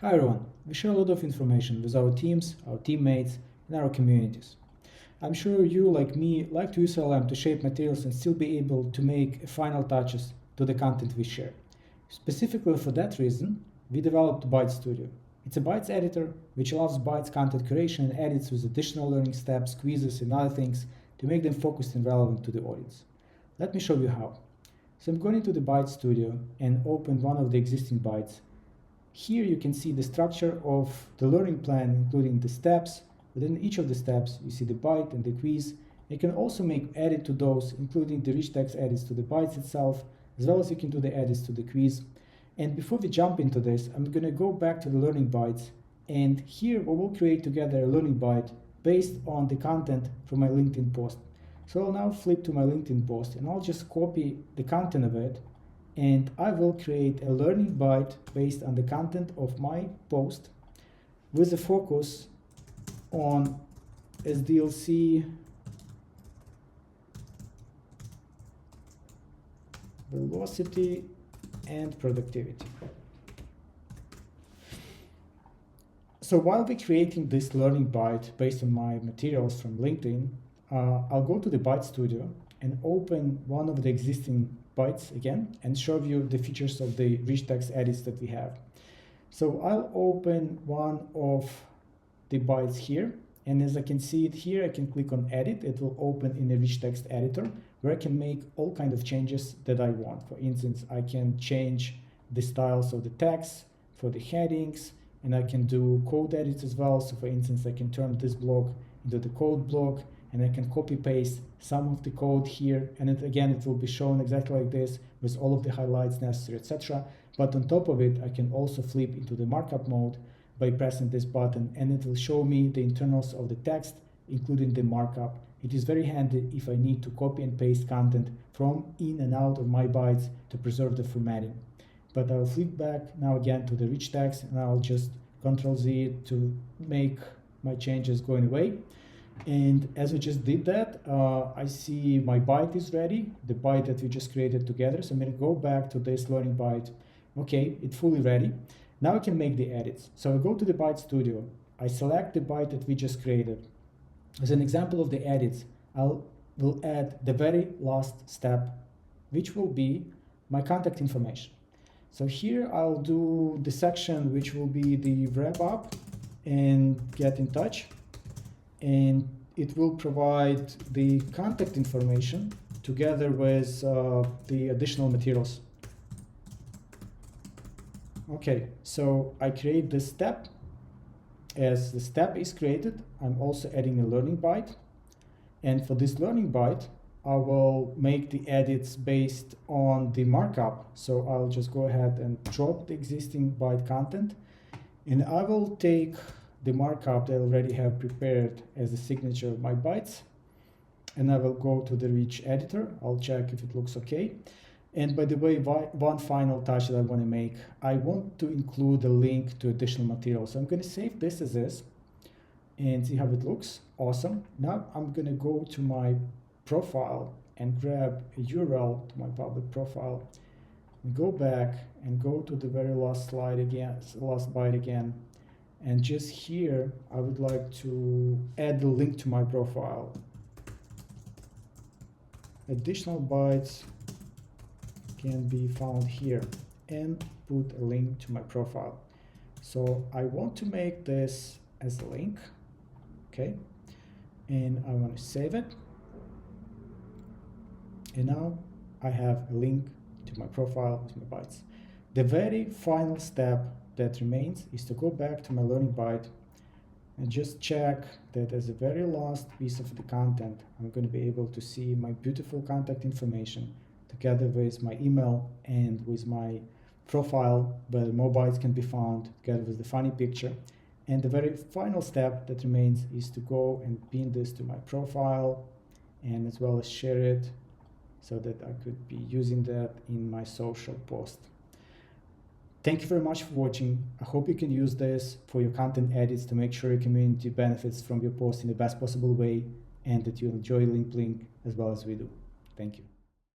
Hi everyone, we share a lot of information with our teams, our teammates, and our communities. I'm sure you, like me, like to use LLM to shape materials and still be able to make final touches to the content we share. Specifically for that reason, we developed Bytes Studio. It's a Bytes editor which allows Bytes content curation and edits with additional learning steps, quizzes, and other things to make them focused and relevant to the audience. Let me show you how. So I'm going into the Bytes Studio and open one of the existing bytes. Here you can see the structure of the learning plan, including the steps. Within each of the steps, you see the byte and the quiz. You can also make edit to those, including the rich text edits to the bytes itself, as well as you can do the edits to the quiz. And before we jump into this, I'm going to go back to the learning bytes. And here we will create together a learning byte based on the content from my LinkedIn post. So I'll now flip to my LinkedIn post and I'll just copy the content of it. And I will create a learning byte based on the content of my post with a focus on SDLC, velocity, and productivity. So while we're creating this learning byte based on my materials from LinkedIn, I'll go to the Bytes Studio and open one of the existing bytes again and show you the features of the rich text edits that we have. So I'll open one of the bytes here, and as I can see it here, I can click on edit. It will open in the rich text editor where I can make all kinds of changes that I want. For instance, I can change the styles of the text for the headings, and I can do code edits as well. So for instance, I can turn this block into the code block, and I can copy paste some of the code here, and it will be shown exactly like this with all of the highlights necessary, etc. But on top of it, I can also flip into the markup mode by pressing this button, and it will show me the internals of the text, including the markup. It is very handy if I need to copy and paste content from in and out of my bytes to preserve the formatting. But I'll flip back now again to the rich text, and I'll just Ctrl-Z to make my changes going away. And as we just did that, I see my byte is ready, the byte that we just created together. So I'm going to go back to this learning byte. Okay, it's fully ready. Now I can make the edits. So I go to the Bytes Studio. I select the byte that we just created. As an example of the edits, will add the very last step, which will be my contact information. So here I'll do the section which will be the wrap up and get in touch. And it will provide the contact information together with the additional materials. Okay, so I create this step. As the step is created, I'm also adding a learning byte. And for this learning byte, I will make the edits based on the markup. So I'll just go ahead and drop the existing byte content. And I will take the markup that I already have prepared as a signature of my bytes. And I will go to the rich editor. I'll check if it looks okay. And by the way, one final touch that I want to make, I want to include a link to additional material. So I'm going to save this as is and see how it looks. Awesome. Now I'm going to go to my profile and grab a URL to my public profile. And go back and go to the very last slide again, last byte again. And just here, I would like to add the link to my profile. Additional bytes can be found here, and put a link to my profile. So I want to make this as a link, okay? And I want to save it. And now I have a link to my profile with my bytes. The very final step that remains is to go back to my learning byte and just check that as a very last piece of the content, I'm going to be able to see my beautiful contact information together with my email and with my profile where more bytes can be found together with the funny picture. And the very final step that remains is to go and pin this to my profile and as well as share it so that I could be using that in my social post. Thank you very much for watching. I hope you can use this for your content edits to make sure your community benefits from your post in the best possible way and that you enjoy LinkBlink as well as we do. Thank you.